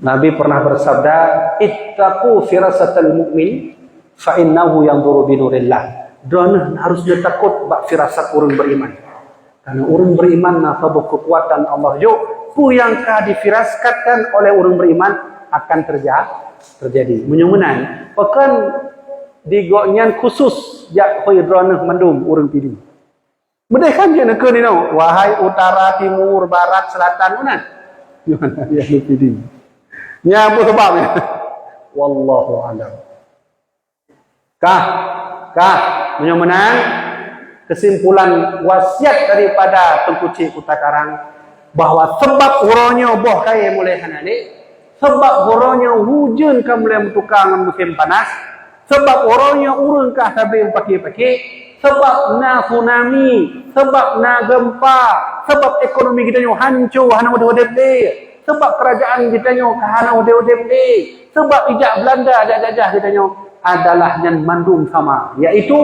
Nabi pernah bersabda, "Ittaqu firasatal mu'min fa innahu yanzuru bi nurillah." Dan harus dia takut bak firasat orang beriman. Karena orang beriman na sabuk kekuatan Allah jo, pu yang ka difiraskatkan oleh orang beriman akan terjadi. Menyemenan, pekan digoknyan khusus jak hoi droneh mandum orang pidi. Medeh kan je nak ni no, wahai utara, timur, barat, selatan mana? Gimana ya pidi? Nya apa sebabnya? Wallahu a'lam. Kah menyemenan kesimpulan wasiat daripada Tengkucik Kutakarang bahwa sebab uronyo boh kaya mulai hanane, sebab uronyo hujan ka mulai tukang musim panas, sebab uronyo urang ka sabe paki-paki, sebab na tsunami, sebab na gempa, sebab ekonomi kita nyo hancur hana udep de. Sebab kerajaan kita nyo kahana udep ni. Sebab ijak Belanda jajah kita nyo adalah yang mandung sama. Iaitu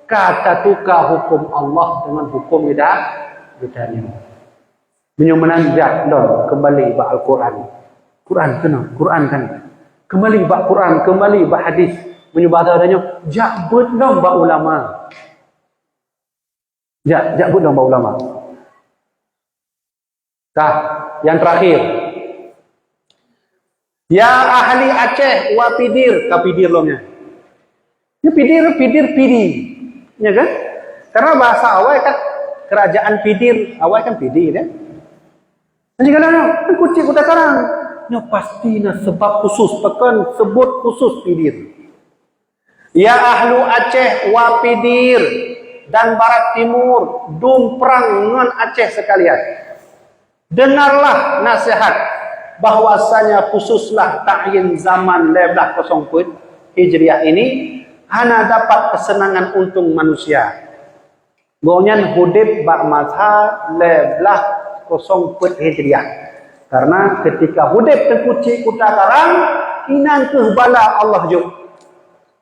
kata tukar hukum Allah dengan hukum kita nyo. Menyemenan jak don kembali ba Al-Quran. Quran kan. Kembali ba Quran, kembali ba hadis. Menyubah adanya jak bedong ba ulama. Jak bedong ba ulama. Yang terakhir, ya ahli Aceh wa pidir, kapidir lomnya. Ya pidi, ya kan? Karena bahasa awal kan kerajaan pidir, awal kan pidir kan? Jadi kalau Tengkucik Kutakarang, nya pasti na sebab khusus, pekan sebut khusus pidir. Ya ahlu Aceh wa pidir dan Barat Timur, dum perang dengan Aceh sekalian. Dengarlah nasihat bahwasanya khususlah ta'yin zaman 1104 Hijriah ini hana dapat kesenangan untung manusia. Gonyan hudib bak masa 1104 Hijriah. Karena ketika hudib Tengkucik Kutakarang inan kehbala Allah jo.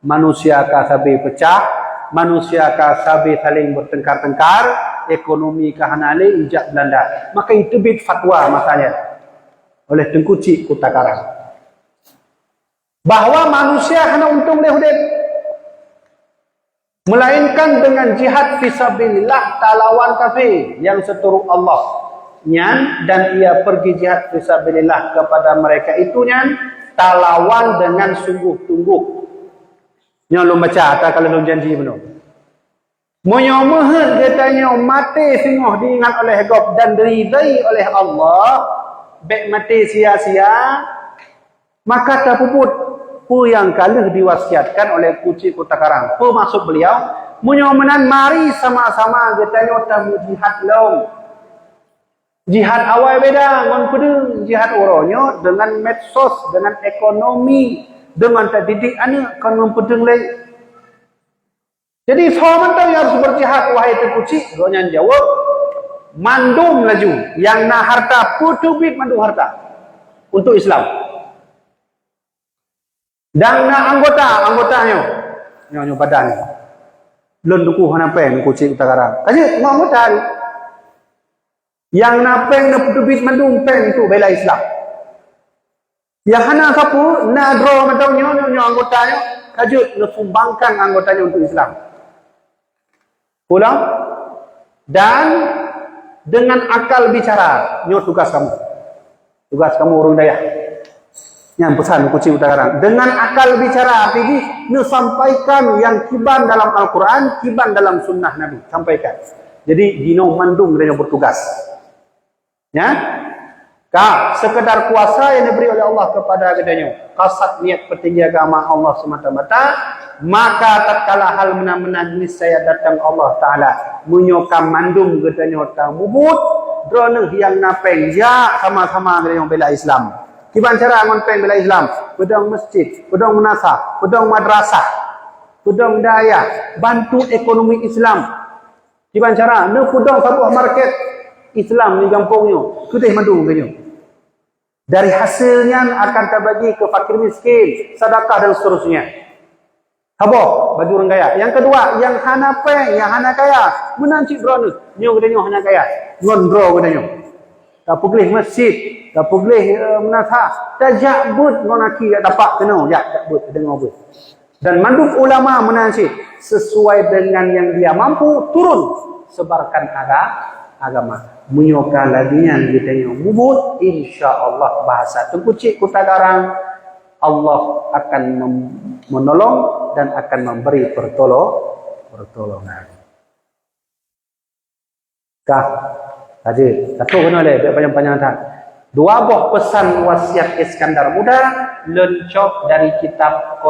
Manusia ka sabi pecah, manusia ka sabi saling bertengkar-tengkar, ekonomi kahanale ijak Belanda. Maka itu bit fatwa masanya oleh Tengkucik Kutakarang bahwa manusia hanya untung lehudep, melainkan dengan jihad fisabilillah talawan kafir yang seturut Allah nyan, dan ia pergi jihad fisabilillah kepada mereka itu nyan talawan dengan sungguh-sungguh. Nyan lu baca atau kalau lu janji benar. Menyomohon katanya mati singoh diingat oleh God dan diridai oleh Allah, baik mati sia-sia, maka terpuput pu yang kalah diwasiatkan oleh Tengkucik Kutakarang. Pu maksud beliau, menyomonan mari sama-sama katanya tamu jihad long. Jihad awal beda ngon pedeng, jihad uronyo dengan medsos, dengan ekonomi, dengan terdidik anak kan ngon pedeng lagi. Jadi sahabat yang harus berjihad wahai Tengkucik, gonyan jawab mandum laju yang na harta putubit mandum harta untuk Islam. Dan na anggotanya nyo badan. Belum duku hana pen Tengkucik Kutakarang. Kasih anggota. Yang napeng na pedubit mandung peng tu bela Islam. Yang hana sapu na draw mandang nyo anggotanya kajut na sumbangkan anggotanya untuk Islam. Pulang dan dengan akal bicara, nyo tugas kamu. Tugas kamu orang daya. Yang pesan kuci utara. Dengan akal bicara, pergi nu sampaikan yang kiban dalam Al-Quran, kiban dalam sunnah Nabi. Sampaikan. Jadi dino mandung dia bertugas. Ya, kah sekedar kuasa yang diberi oleh Allah kepada kepadanya. Kasat niat petinggi agama Allah semata-mata, maka tatkala hal menang-menang ini saya datang Allah Taala menyokam mandung kepadanya tang bubut, drone yang napeng ya sama-sama dengan bela Islam. Kiban cara ngonpeng bela Islam, pedang masjid, pedang menasah, pedang madrasah, pedang daya, bantu ekonomi Islam. Kiban cara ne pedang sabuah market Islam di kampungnya, kutih mandung kenyo. Dari hasilnya akan terbagi ke fakir miskin, sedekah dan seterusnya. Apa? Bagi orang kaya. Yang kedua, yang hana peng, yang hana kaya, menancik drone. Nyo kedanyo hana kaya, ngondro kedanyo. Tak pulih masjid, tak pulih menasah, tak jakbut ngonaki tak dapat kena, jakbut dengar but. Dan manduk ulama menancik sesuai dengan yang dia mampu turun sebarkan agama. Menyoka lagian kita yang mubut, insya-Allah bahasa tengkucik kutagarang Allah akan menolong dan akan memberi pertolongan. Kah? Tadi, satu kena le, panjang-panjang tak. Dua buah pesan wasiat Iskandar Muda lencok dari kitab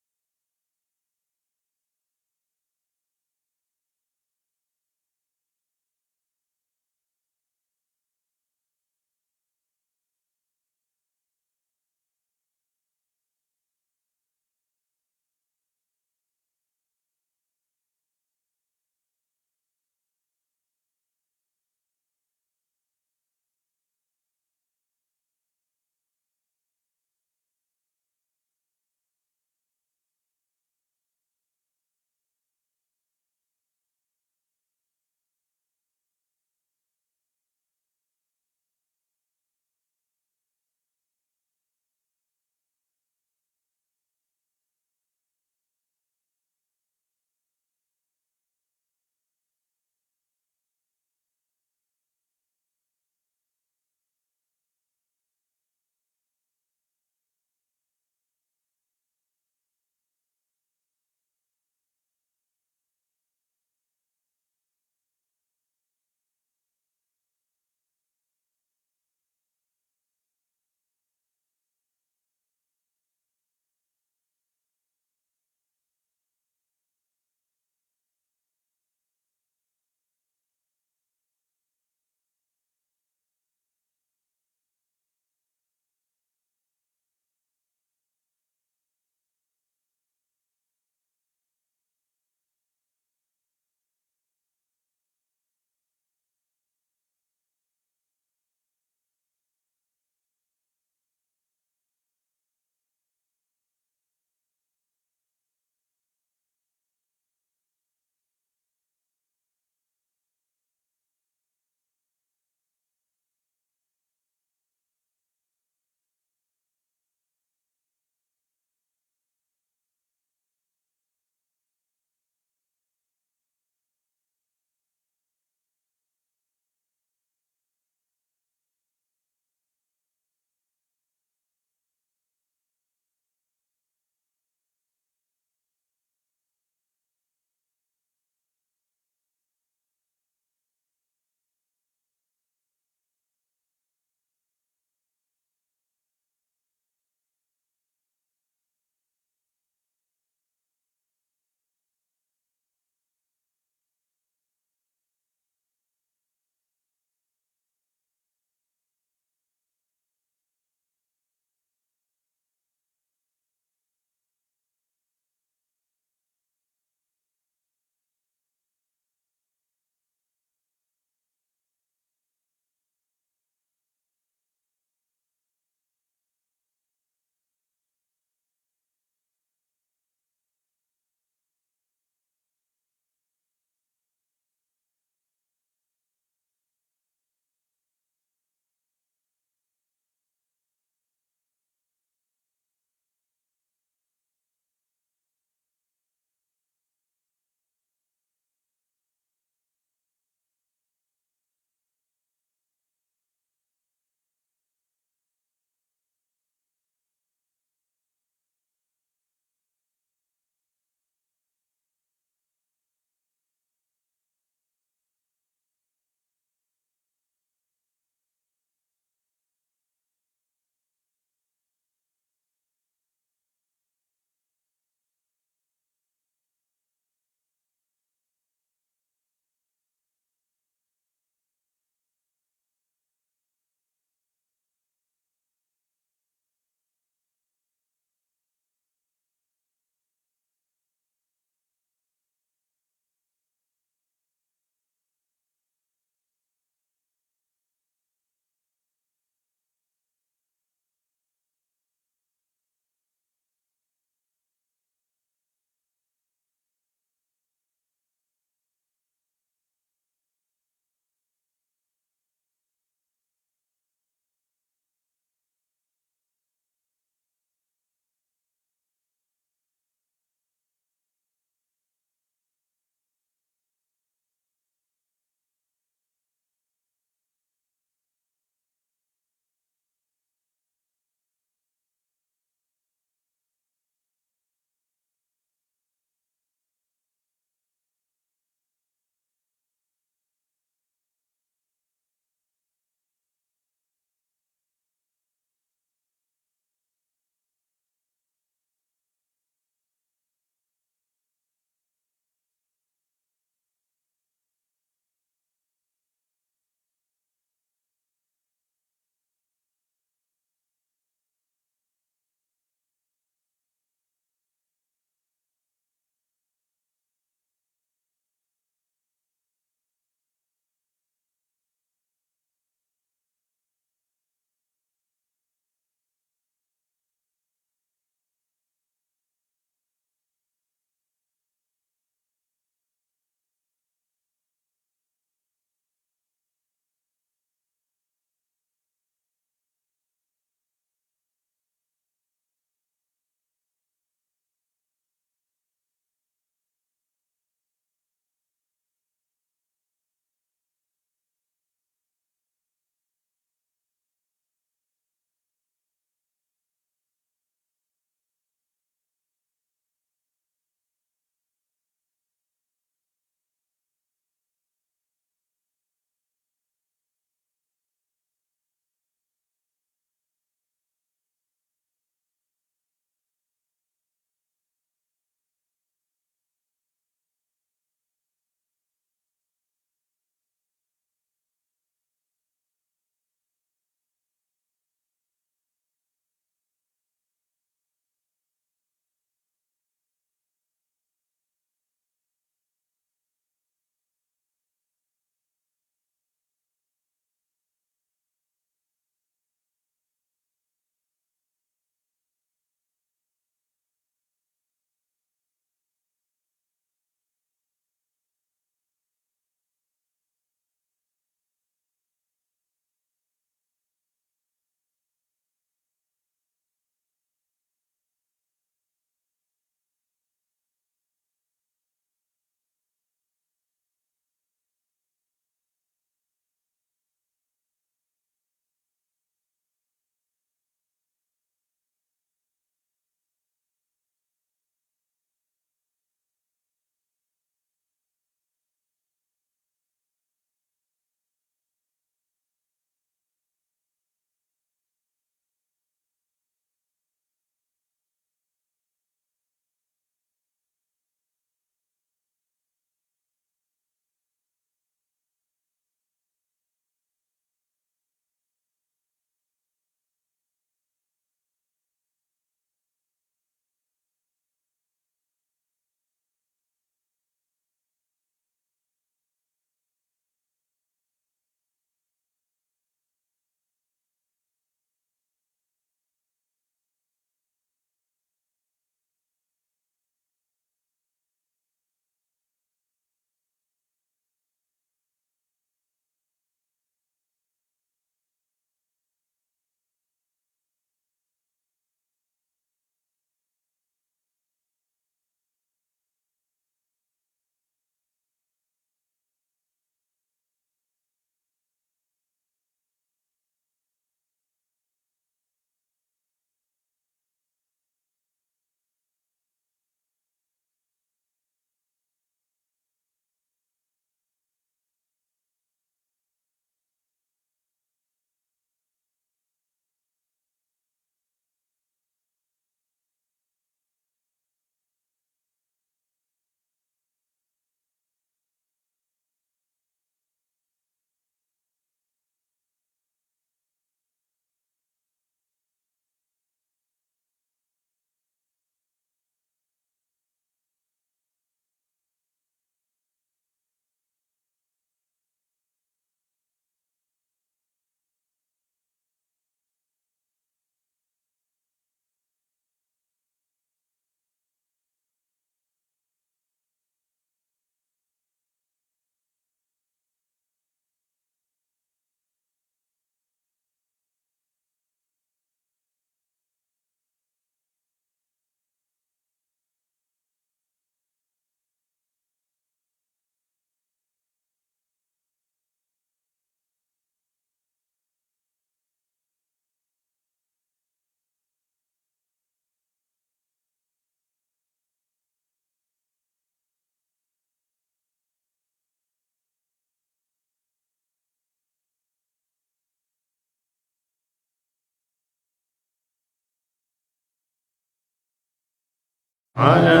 على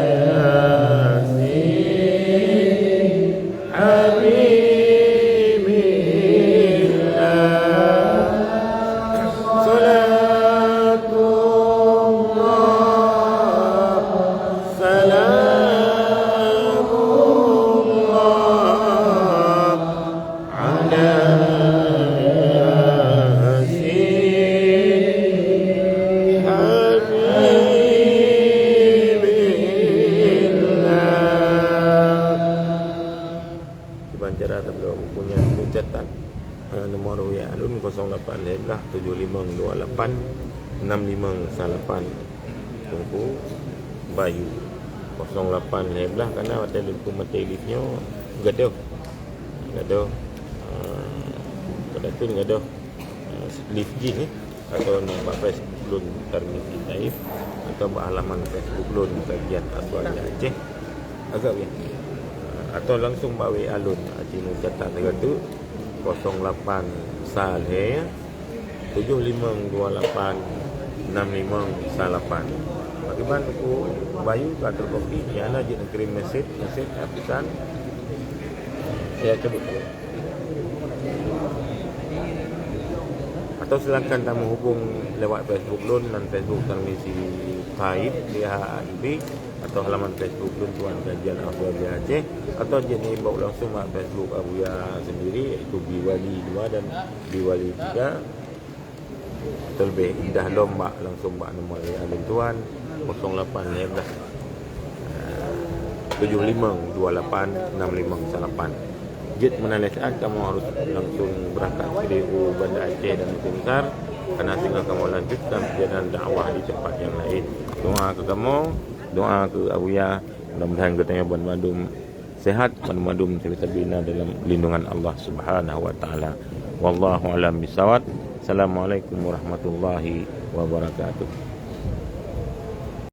ياسين حبيب الله صلاة الله سلام الله على ياسين حبيب الله. Cara tablo punya catat nomor WA Alun 08 7528 6598 tunggu Bayu 08 leblah karena telefon matelifnya gaduh pada tu gaduh lift ni atau nampak Facebook Lun Tarmizi Taif atau halaman Facebook Lun kajian aswal Aceh agak ya atau langsung bawa Alun Aceh catat dekat tu 08 Saleh 7528 6598. Bagaimana aku Bayu kata kopi ialah dia nak kirim mesej pesan saya coba atau silakan kamu hubung lewat Facebook Lun dan Facebook Tarmizi Taif DHIB atau halaman Facebook Lun Tuan Kajian Afdal Aceh atau dia inbox langsung kat Facebook Abuya sendiri iaitu Biwali 2 dan Biwali 3 atau lebih indah lomba langsung bak nombor Alun Tuan 08 7528 6598. Jet mana saat kamu harus langsung berangkat ke Bandar Aceh dan Timsar karena tinggal kamu lanjutkan perjalanan dakwah di tempat yang lain. Doa ke kamu, doa ke Abuya, mudah-mudahan katanya bandum sehat, bandum kita bina dalam lindungan Allah Subhanahu wa taala. Wallahu a'lam bishawab. Assalamualaikum warahmatullahi wabarakatuh.